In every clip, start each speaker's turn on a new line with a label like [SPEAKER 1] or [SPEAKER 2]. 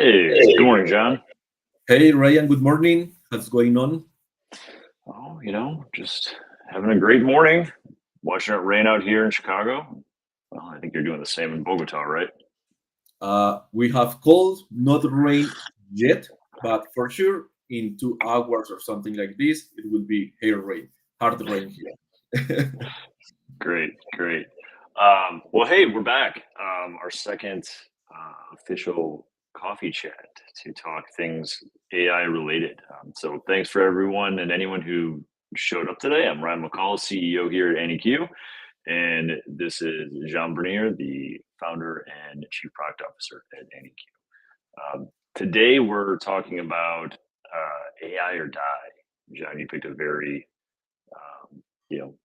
[SPEAKER 1] Hey, good morning, John.
[SPEAKER 2] Hey Ryan, good morning. What's going on?
[SPEAKER 1] Oh, just having a great morning. Watching it rain out here in Chicago. Well, I think you're doing the same in Bogota, right?
[SPEAKER 2] We have cold, not rain yet, but for sure in 2 hours or something like this, it will be hair rain, hard rain here.
[SPEAKER 1] Great, great. Well, hey, we're back. Our second official coffee chat to talk things AI related. So thanks for everyone and anyone who showed up today. I'm Ryan McCall, CEO here at NEQ. And this is Jean Bernier, the founder and chief product officer at NEQ. Today, we're talking about AI or die. John, you picked a very, you know,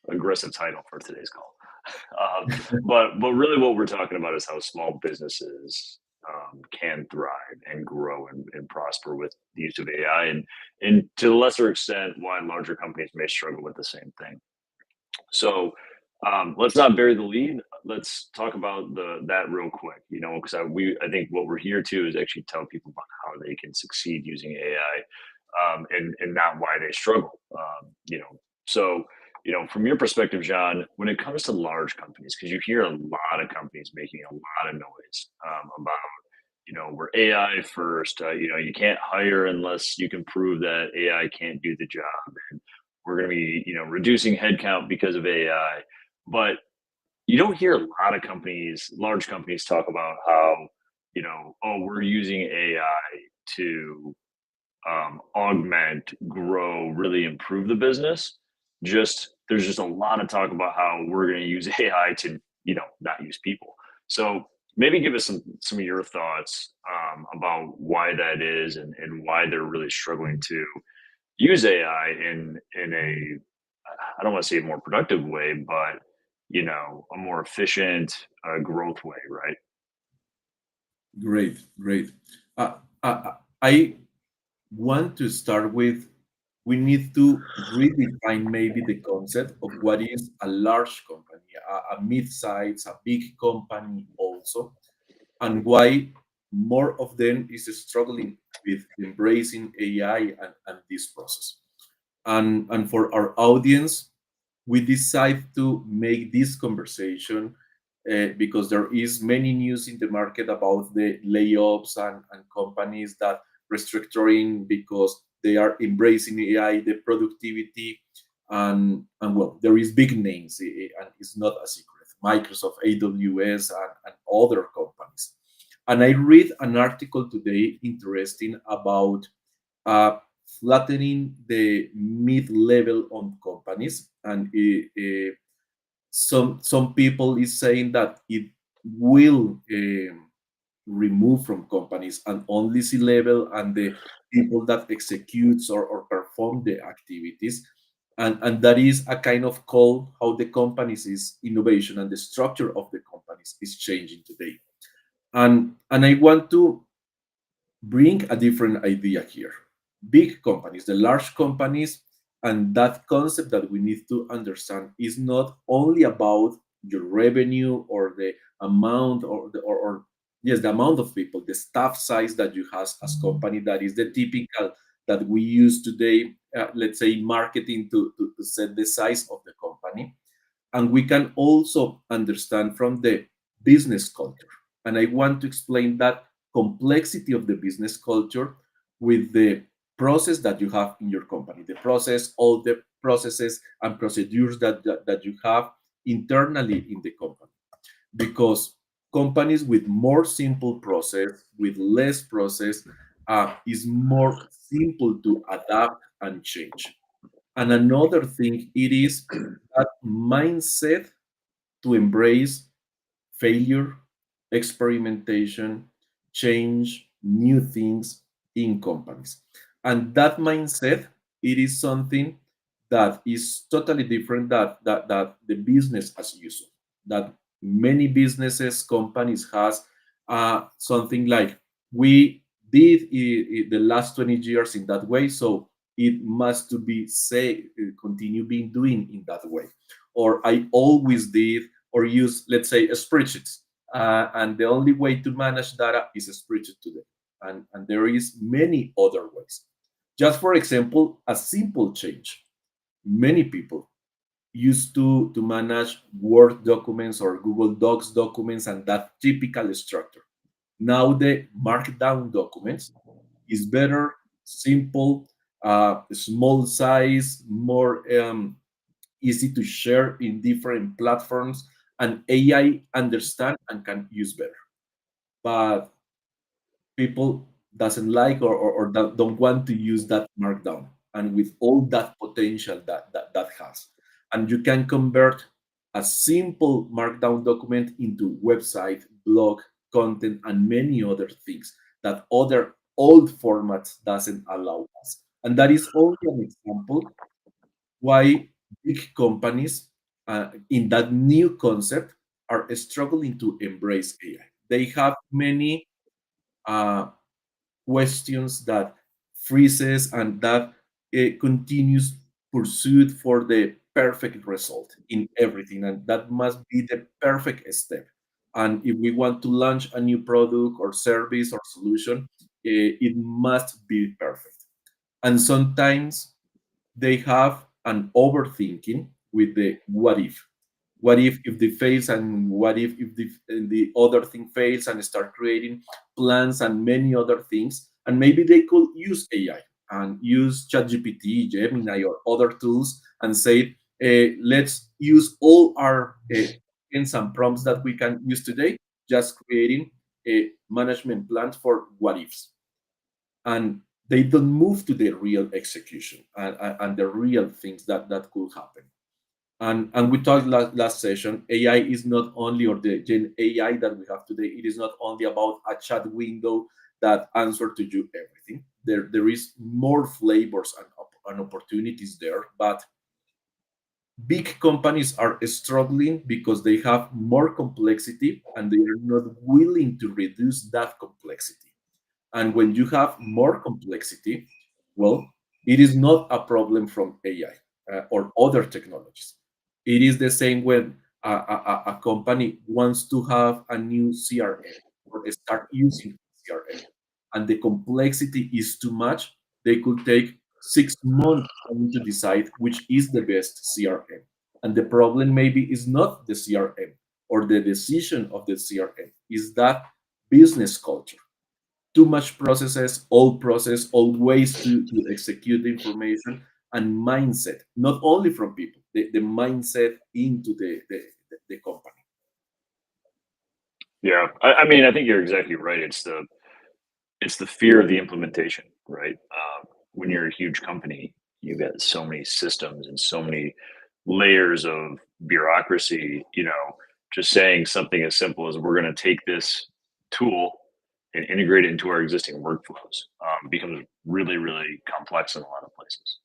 [SPEAKER 1] aggressive title for today's call. But really, what we're talking about is how small businesses can thrive and grow and prosper with the use of AI, and to a lesser extent, why larger companies may struggle with the same thing. So let's not bury the lead. Let's talk about that real quick. Because I think what we're here to is actually tell people about how they can succeed using AI, and not why they struggle. So from your perspective, John, when it comes to large companies, because you hear a lot of companies making a lot of noise about we're AI first. You can't hire unless you can prove that AI can't do the job, and we're going to be reducing headcount because of AI. But you don't hear a lot of companies, large companies, talk about how oh, we're using AI to augment, grow, really improve the business. Just there's just a lot of talk about how we're going to use AI to not use people. So maybe give us some of your thoughts about why that is, and why they're really struggling to use AI in a, I don't want to say a more productive way, but a more efficient growth way, right?
[SPEAKER 2] Great, great. I want to start with we need to redefine maybe the concept of what is a large company, a mid-size, a big company also, and why more of them is struggling with embracing AI and this process. And for our audience, we decide to make this conversation because there is many news in the market about the layoffs and companies that restructuring because they are embracing AI, the productivity, and well, there is big names, and it's not a secret. Microsoft, AWS, and other companies. And I read an article today interesting about uh, flattening the mid-level on companies, and some people is saying that it will remove from companies and only C-level and the people that executes or perform the activities, and that is a kind of call how the companies is innovation and the structure of the companies is changing today. And I want to bring a different idea here. Big companies, the large companies, and that concept that we need to understand is not only about your revenue or the amount or yes, the amount of people, the staff size that you have as company. That is the typical that we use today, let's say marketing to set the size of the company. And we can also understand from the business culture. And I want to explain that complexity of the business culture with the process that you have in your company, the process, all the processes and procedures that you have internally in the company. Because companies with more simple process, with less process, is more simple to adapt and change. And another thing, it is that mindset to embrace failure, experimentation, change, new things in companies. And that mindset, it is something that is totally different that the business as usual. That many businesses, companies has something like we did the last 20 years in that way, so it must to be say continue being doing in that way. Or I always did or use, let's say, a spreadsheets. And the only way to manage data is a spreadsheet today. and there is many other ways. Just for example, a simple change. Many people used to manage Word documents or Google Docs documents and that typical structure. Now the markdown documents is better, simple, small size, more easy to share in different platforms, and AI understand and can use better. But people doesn't like or don't want to use that markdown and with all that potential that has, and you can convert a simple markdown document into website, blog, content, and many other things that other old formats doesn't allow us. And that is only an example why big companies in that new concept are struggling to embrace AI. They have many uh, questions that freezes and that continues pursuit for the perfect result in everything, and that must be the perfect step. And if we want to launch a new product or service or solution, it must be perfect. And sometimes they have an overthinking with the what if. What if the fails, and what if the other thing fails, and start creating plans and many other things. And maybe they could use AI and use ChatGPT, Gemini, or other tools and say, let's use all our tokens and prompts that we can use today, just creating a management plan for what ifs. And they don't move to the real execution and the real things that could happen. And we talked last session, AI is not only, or the Gen AI that we have today, it is not only about a chat window that answer to you everything. There is more flavors and opportunities there, but big companies are struggling because they have more complexity and they are not willing to reduce that complexity. And when you have more complexity, well, it is not a problem from AI or other technologies. It is the same when a company wants to have a new CRM or start using CRM, and the complexity is too much. They could take 6 months trying to decide which is the best CRM. And the problem maybe is not the CRM or the decision of the CRM, is that business culture. Too much processes, old process, old ways to execute the information, and mindset, not only from people, the mindset into the company.
[SPEAKER 1] Yeah, I mean, I think you're exactly right. It's the fear of the implementation, right? When you're a huge company, you got so many systems and so many layers of bureaucracy. Just saying something as simple as we're going to take this tool and integrate it into our existing workflows becomes really, really complex in a lot of places.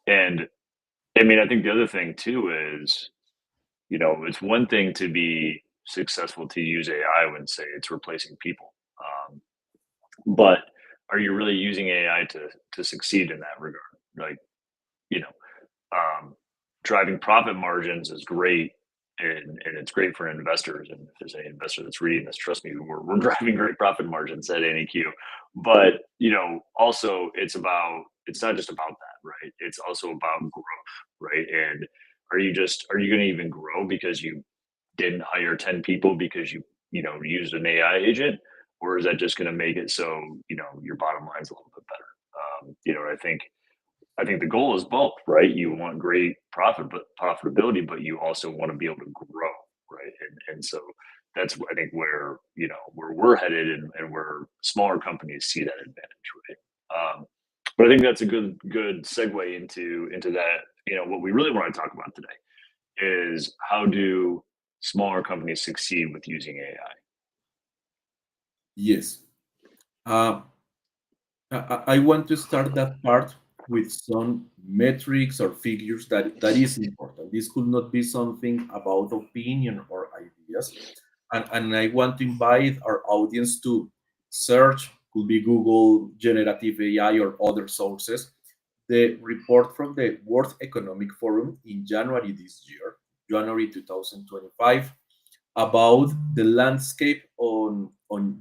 [SPEAKER 1] And I mean, I think the other thing too is, it's one thing to be successful to use AI when say it's replacing people. But are you really using AI to succeed in that regard? Like, you know, um, driving profit margins is great, and it's great for investors. And if there's any investor that's reading this, trust me, we're driving great profit margins at NEQ. But also it's not just about that, right? It's also about growth, right? And are you going to even grow because you didn't hire 10 people because you used an AI agent, or is that just going to make it so your bottom line's a little bit better? I think the goal is both, right? You want great profitability, but you also want to be able to grow, right? And so that's I think where we're headed, and where smaller companies see that advantage, right? But I think that's a good segue into that. What we really want to talk about today is how do smaller companies succeed with using AI?
[SPEAKER 2] Yes. Uh, I want to start that part with some metrics or figures that is important. This could not be something about opinion or ideas. And I want to invite our audience to search, could be Google, generative AI, or other sources, the report from the World Economic Forum in January this year, January 2025, about the landscape on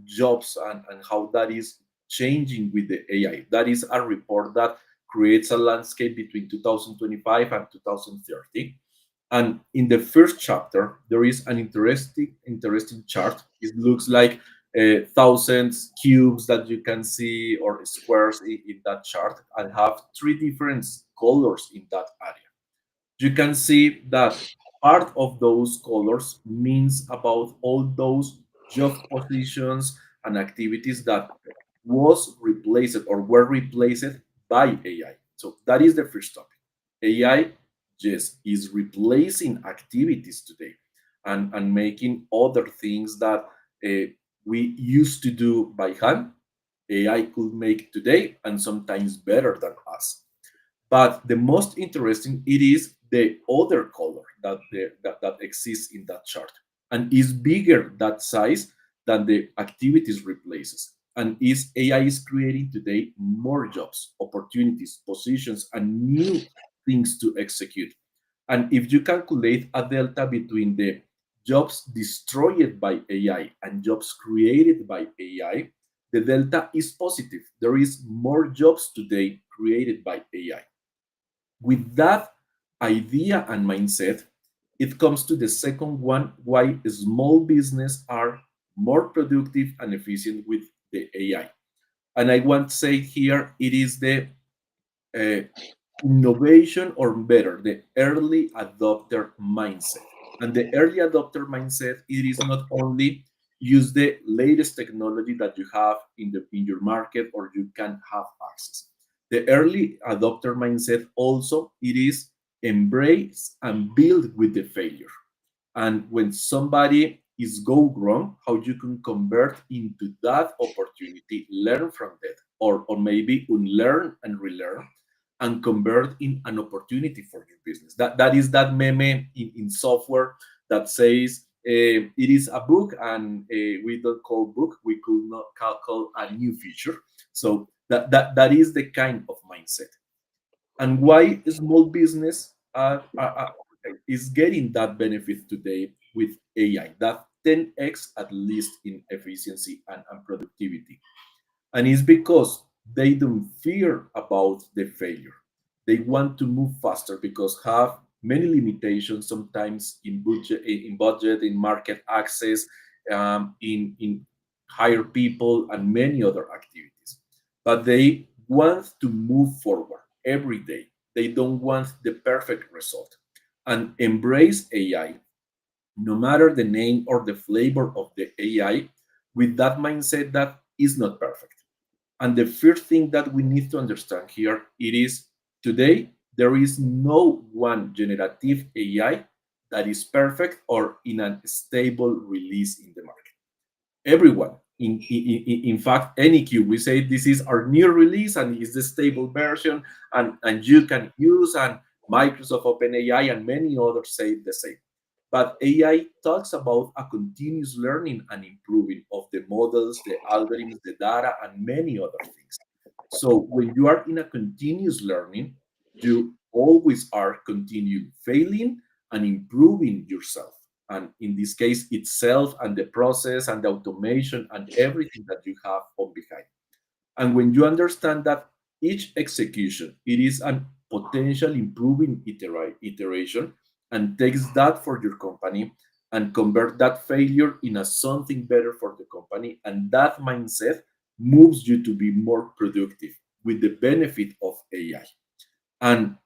[SPEAKER 2] jobs and how that is changing with the AI. That is a report that creates a landscape between 2025 and 2030. And in the first chapter, there is an interesting chart. It looks like thousands cubes that you can see or squares in that chart, and have three different colors in that area. You can see that part of those colors means about all those job positions and activities that was replaced or were replaced by AI. So that is the first topic. AI, yes, is replacing activities today, and making other things that uh, we used to do by hand. AI could make today, and sometimes better than us. But the most interesting it is the other color that exists in that chart, and is bigger that size than the activities replaces. And is AI is creating today more jobs, opportunities, positions, and new things to execute. And if you calculate a delta between the jobs destroyed by AI and jobs created by AI, the delta is positive. There is more jobs today created by AI. With that idea and mindset, it comes to the second one, why small business are more productive and efficient with the AI. And I want to say here it is the uh, innovation, or better, the early adopter mindset. And the early adopter mindset, it is not only use the latest technology that you have in your market or you can have access. The early adopter mindset also it is embrace and build with the failure. And when somebody is go wrong, how you can convert into that opportunity, learn from that, or maybe unlearn and relearn, and convert in an opportunity for your business. That is that meme in software that says it is a book, and we don't call book, we could not call a new feature. So that is the kind of mindset. And why small business is getting that benefit today with AI, that 10x at least in efficiency and productivity. And it's because they don't fear about the failure. They want to move faster because have many limitations sometimes in budget, in market access, in hire people and many other activities. But they want to move forward every day. They don't want the perfect result, and embrace AI, no matter the name or the flavor of the AI, with that mindset that is not perfect. And the first thing that we need to understand here it is, today there is no one generative AI that is perfect or in a stable release in the market. Everyone, in fact, any cube, we say this is our new release and is the stable version, and you can use, and Microsoft, OpenAI, and many others say the same. But AI talks about a continuous learning and improving of the models, the algorithms, the data, and many other things. So when you are in a continuous learning, you always are continue failing and improving yourself. And in this case, itself and the process and the automation and everything that you have on behind. And when you understand that each execution, it is an potential improving iteration, and takes that for your company and convert that failure in a something better for the company, and that mindset moves you to be more productive with the benefit of AI. And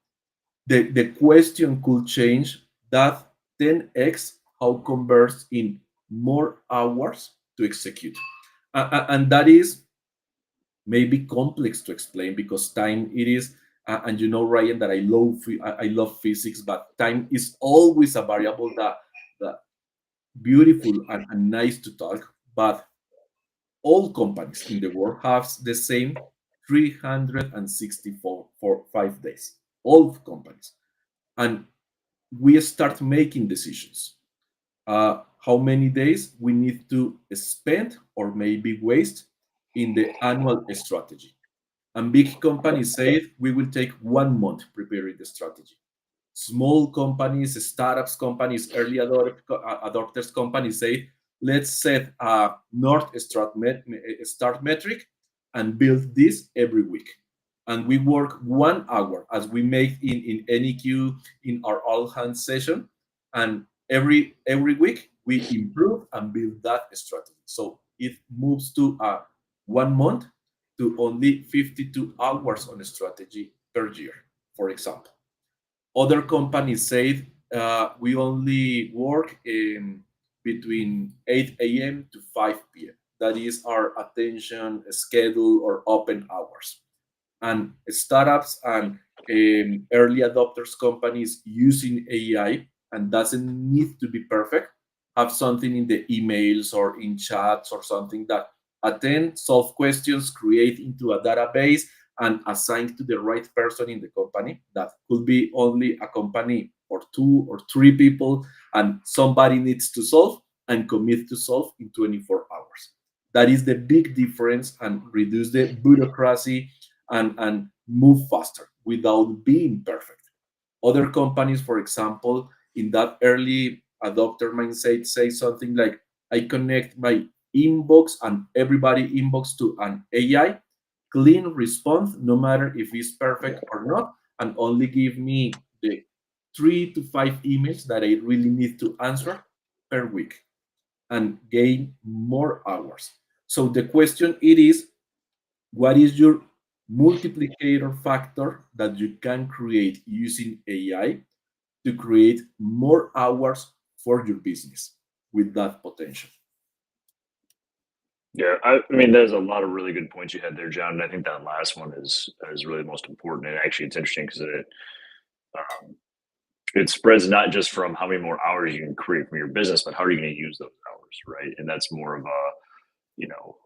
[SPEAKER 2] the question could change that 10x how converts in more hours to execute. And that is maybe complex to explain because time it is, and you know, Ryan, that I love physics, but time is always a variable that beautiful and nice to talk. But all companies in the world have the same 364 for 5 days. All companies, and we start making decisions. How many days we need to spend or maybe waste in the annual strategy. And big companies say we will take 1 month preparing the strategy. Small companies, startups companies, adopters companies say, let's set a start metric and build this every week. And we work 1 hour as we make in NEQ in our all hands session. And every week we improve and build that strategy. So it moves to 1 month to only 52 hours on a strategy per year, for example. Other companies say we only work in between 8 a.m. to 5 p.m. That is our attention schedule or open hours. And startups and early adopters companies using AI and doesn't need to be perfect, have something in the emails or in chats or something that attend, solve questions, create into a database and assign to the right person in the company. That could be only a company or 2 or 3 people, and somebody needs to solve and commit to solve in 24 hours. That is the big difference and reduce the bureaucracy and move faster without being perfect. Other companies, for example, in that early adopter mindset, say something like, I connect my inbox and everybody inbox to an AI, clean response, no matter if it's perfect or not, and only give me the 3 to 5 emails that I really need to answer per week and gain more hours. So the question it is, what is your multiplicator factor that you can create using AI to create more hours for your business with that potential?
[SPEAKER 1] Yeah, I mean, there's a lot of really good points you had there, John. And I think that last one is really most important. And actually, it's interesting because um, it spreads not just from how many more hours you can create from your business, but how are you going to use those hours, right? And that's more of a you know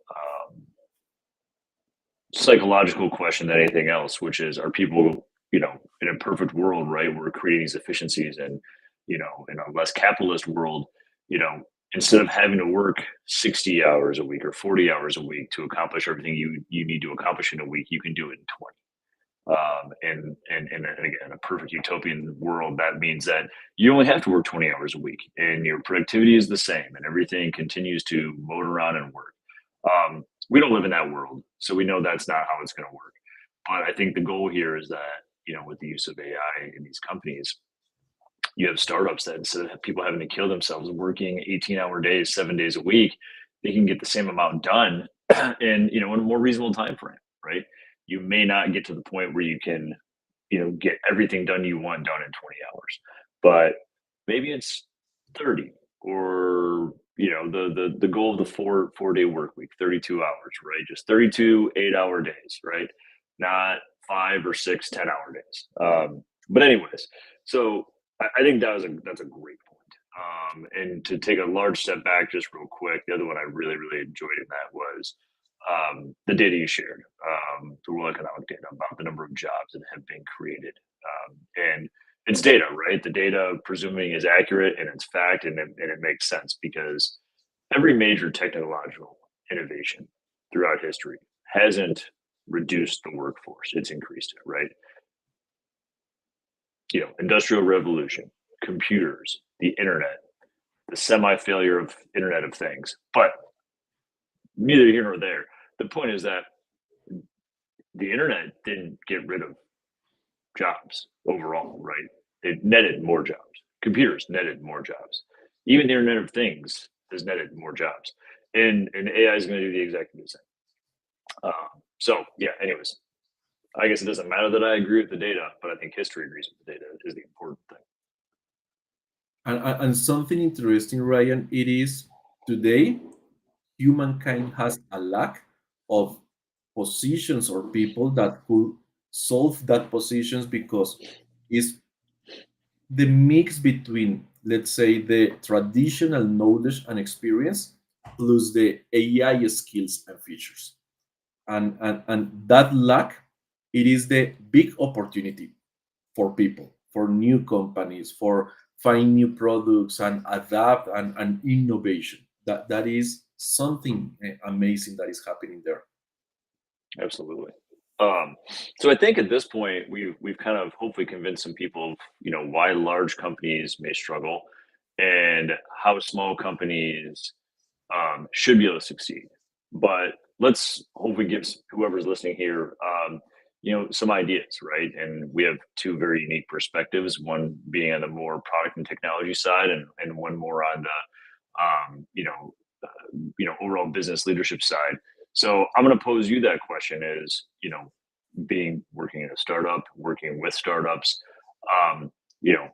[SPEAKER 1] psychological question than anything else, which is, are people, in a perfect world, right? We're creating these efficiencies, and in a less capitalist world, you know, instead of having to work 60 hours a week or 40 hours a week to accomplish everything you need to accomplish in a week, you can do it in 20. And again, a perfect utopian world, that means that you only have to work 20 hours a week and your productivity is the same and everything continues to motor around and work. We don't live in that world, so we know that's not how it's going to work. But I think the goal here is that, with the use of AI in these companies, you have startups that instead of people having to kill themselves working 18-hour days, 7 days a week, they can get the same amount done in, in a more reasonable time frame, right? You may not get to the point where you can, get everything done you want done in 20 hours, but maybe it's 30, or, the goal of the four-day work week, 32 hours, right? Just 32 8-hour days, right? Not 5 or 6 10-hour days. But anyways, so I think that's a great point. And to take a large step back, just real quick, the other one I really, really enjoyed in that was the data you shared, the World Economic data about the number of jobs that have been created. And it's data, right? The data, presuming, is accurate and it's fact, and it makes sense because every major technological innovation throughout history hasn't reduced the workforce; it's increased it, right? Industrial revolution, computers, the internet, the semi-failure of Internet of Things. But neither here nor there. The point is that the internet didn't get rid of jobs overall, right? It netted more jobs. Computers netted more jobs. Even the Internet of Things has netted more jobs, and AI is going to do the exactly the same. So yeah. Anyways, I guess it doesn't matter that I agree with the data, but I think history agrees with the data is the important thing.
[SPEAKER 2] And something interesting, Ryan, it is today humankind has a lack of positions or people that could solve that positions because it's the mix between, let's say, the traditional knowledge and experience plus the AI skills and features. And that lack, it is the big opportunity for people, for new companies, for find new products and adapt and innovation. That is something amazing that is happening there.
[SPEAKER 1] Absolutely. Um, so I think at this point we've kind of hopefully convinced some people of, why large companies may struggle and how small companies should be able to succeed. But let's hopefully give whoever's listening here, some ideas, right? And we have two very unique perspectives. One being on the more product and technology side, and one more on the, overall business leadership side. So I'm going to pose you that question: is being working in a startup, working with startups, um, you know,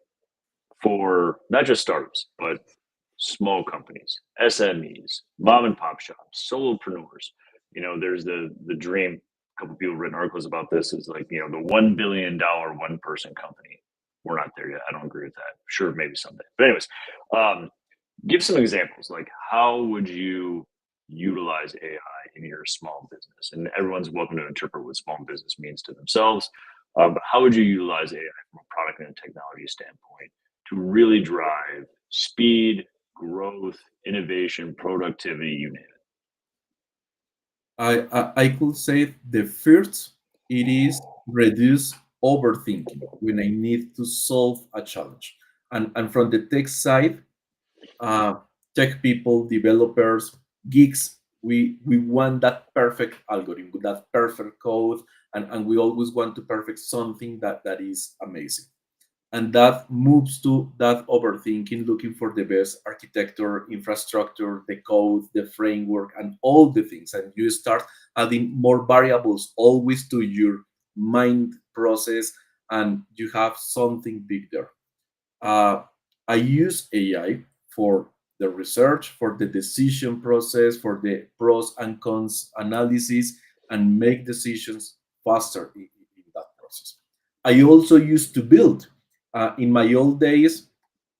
[SPEAKER 1] for not just startups, but small companies, SMEs, mom and pop shops, solopreneurs. There's the dream. A couple people written articles about this. Is like the $1 billion one person company. We're not there yet. I don't agree with that. Sure, maybe someday. But anyways, um, give some examples. Like how would you utilize AI in your small business? And everyone's welcome to interpret what small business means to themselves. But how would you utilize AI from a product and a technology standpoint to really drive speed, growth, innovation, productivity, you name it?
[SPEAKER 2] I could say the first it is reduce overthinking when I need to solve a challenge. And from the tech side, uh, tech people, developers, geeks, we want that perfect algorithm, that perfect code, and we always want to perfect something that is amazing. And that moves to that overthinking, looking for the best architecture, infrastructure, the code, the framework, and all the things. And you start adding more variables always to your mind process, and you have something big there. uh, I use AI for the research, for the decision process, for the pros and cons analysis, and make decisions faster in that process. I also used to build. In my old days,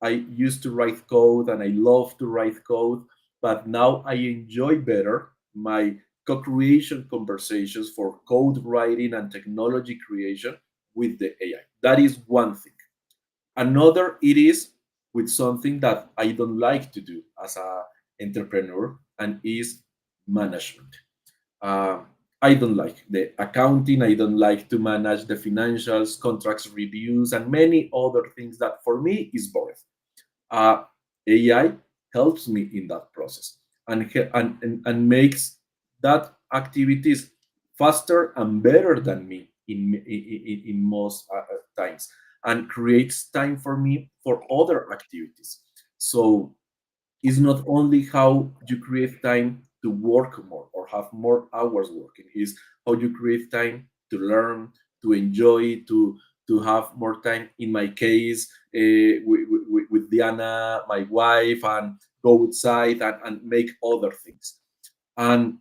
[SPEAKER 2] I used to write code and I love to write code, but now I enjoy better my co creation conversations for code writing and technology creation with the AI. That is one thing. Another it is with something that I don't like to do as a entrepreneur, and is management. uh, I don't like the accounting. I don't like to manage the financials, contracts reviews, and many other things that for me is boring. uh, AI helps me in that process, and makes that activities faster and better than me in most times, and creates time for me for other activities. So it's not only how you create time to work more or have more hours working, is how you create time to learn, to enjoy, to have more time. In my case, with Diana, my wife, and go outside and make other things. And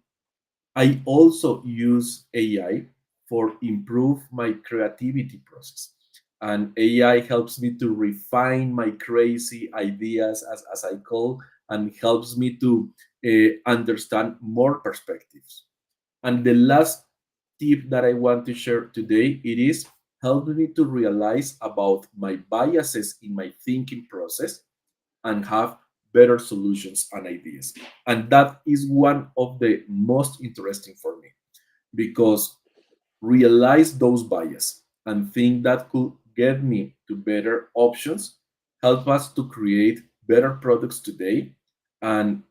[SPEAKER 2] I also use AI for improve my creativity process. And AI helps me to refine my crazy ideas, as I call, and helps me to understand more perspectives. And the last tip that I want to share today, it is help me to realize about my biases in my thinking process and have better solutions and ideas. And that is one of the most interesting for me, because realize those bias and think that could get me to better options, help us to create better products today, and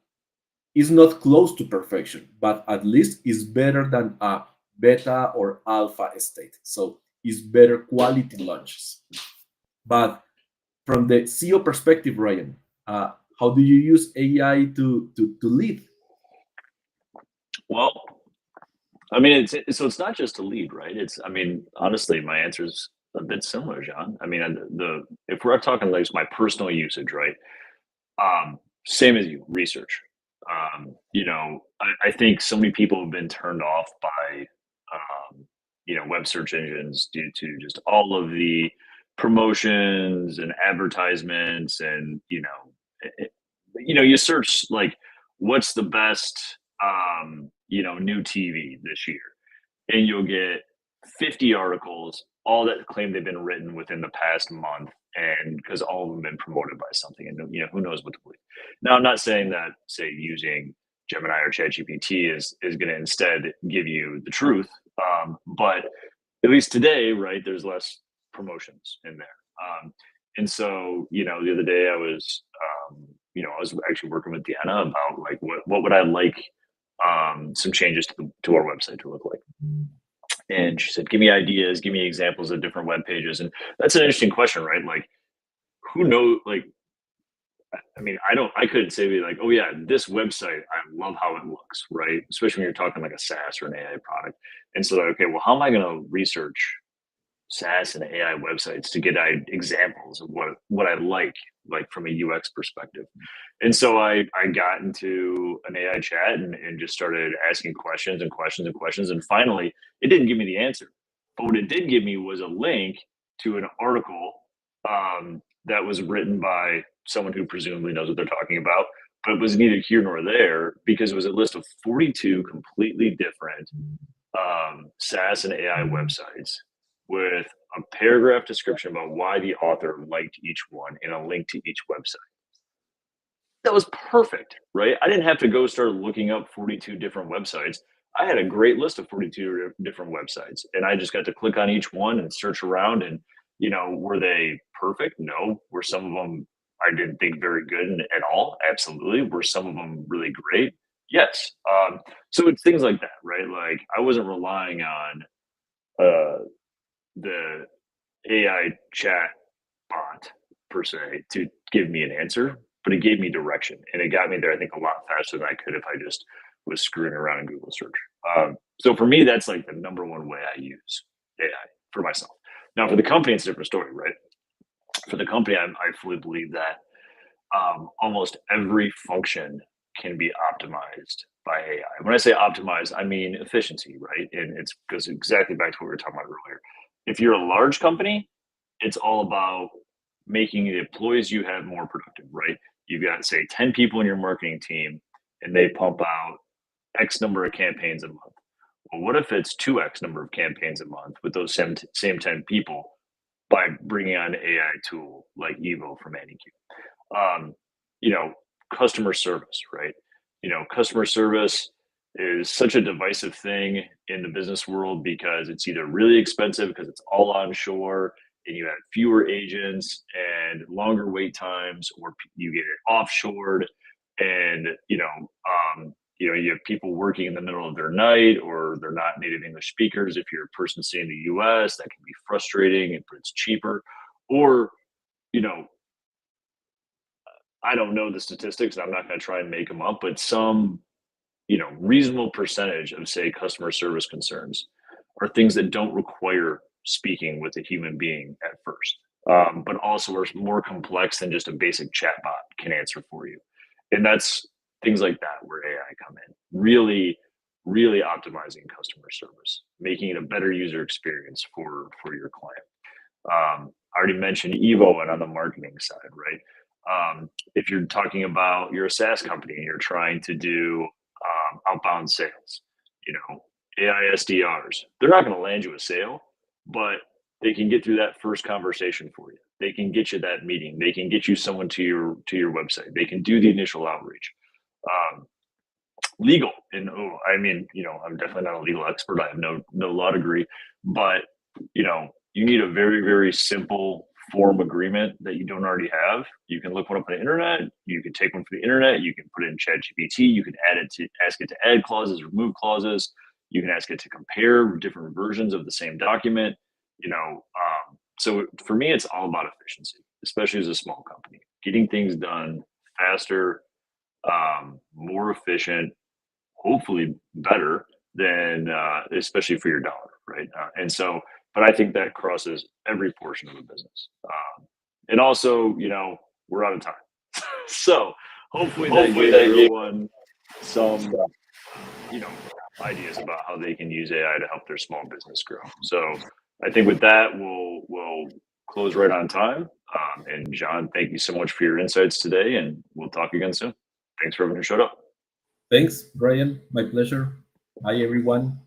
[SPEAKER 2] is not close to perfection, but at least is better than a beta or alpha state. So is better quality launches. But from the CEO perspective, Ryan, how do you use AI to lead?
[SPEAKER 1] Well, I mean, it's not just to lead, right? I mean, honestly, my answer is a bit similar, John. I mean, the if we're talking like my personal usage, right? Same as you, research. I think so many people have been turned off by, web search engines due to just all of the promotions and advertisements, and you search like what's the best, new TV this year, and you'll get 50 articles, all that claim they've been written within the past month, and because all of them have been promoted by something, and who knows what to believe. Now, I'm not saying that, say, using Gemini or ChatGPT is going to instead give you the truth, but at least today, right? There's less promotions in there, and so the other day I was actually working with Deanna about like what would I like some changes to our website to look like. And she said, "Give me ideas, give me examples of different web pages." And that's an interesting question, right? Like, who knows? Like, I mean, I couldn't say like, oh yeah, this website, I love how it looks, right? Especially when you're talking like a SaaS or an AI product. And so, like, okay, well, how am I going to research SaaS and AI websites to get examples of what I like from a UX perspective. And so I got into an AI chat and just started asking questions and questions and questions. And finally, it didn't give me the answer. But what it did give me was a link to an article that was written by someone who presumably knows what they're talking about, but it was neither here nor there because it was a list of 42 completely different SaaS and AI websites with a paragraph description about why the author liked each one and a link to each website. That was perfect, right? I didn't have to go start looking up 42 different websites. I had a great list of 42 different websites, and I just got to click on each one and search around. And, were they perfect? No. Were some of them I didn't think very good at all? Absolutely. Were some of them really great? Yes. So it's things like that, right? Like I wasn't relying on uh, the AI chat bot per se to give me an answer, but it gave me direction and it got me there, I think, a lot faster than I could if I just was screwing around in Google search. So for me, that's like the number one way I use AI for myself. Now, for the company, it's a different story, right? For the company, I fully believe that almost every function can be optimized by AI. When I say optimized, I mean efficiency, right? And it goes exactly back to what we were talking about earlier. If you're a large company, it's all about making the employees you have more productive, right? You've got, say, 10 people in your marketing team, and they pump out X number of campaigns a month. Well, what if it's 2X number of campaigns a month with those same 10 people by bringing on an AI tool like Evo from Manicure? um, you know, customer service, right? Customer service is such a divisive thing in the business world because it's either really expensive because it's all onshore and you have fewer agents and longer wait times, or you get it offshored and you have people working in the middle of their night or they're not native English speakers. If you're a person staying in the US, that can be frustrating, but it's cheaper. Or you know I don't know the statistics, and I'm not going to try and make them up, but some, reasonable percentage of, say, customer service concerns are things that don't require speaking with a human being at first, but also are more complex than just a basic chatbot can answer for you. And that's things like that where AI come in, really, really optimizing customer service, making it a better user experience for your client. I already mentioned Evo and on the marketing side, right? If you're talking about you're a SaaS company and you're trying to do outbound sales, AI SDRs, they're not going to land you a sale, but they can get through that first conversation for you. They can get you that meeting. They can get you someone to your website. They can do the initial outreach. Um, Legal, and I mean, I'm definitely not a legal expert. I have no law degree, but you need a very, very simple form agreement that you don't already have. You can look one up on the internet. You can take one from the internet. You can put it in ChatGPT. You can ask it to add clauses, remove clauses. You can ask it to compare different versions of the same document. So for me, it's all about efficiency, especially as a small company, getting things done faster, more efficient, hopefully better than especially for your dollar, right? And so, but I think that crosses every portion of the business. And also, we're out of time, so hopefully that
[SPEAKER 2] Hopefully
[SPEAKER 1] gave
[SPEAKER 2] that gave
[SPEAKER 1] everyone some, ideas about how they can use AI to help their small business grow. So I think with that, we'll close right on time. And John, thank you so much for your insights today, and we'll talk again soon. Thanks for everyone who showed up.
[SPEAKER 2] Thanks, Brian. My pleasure. Bye, everyone.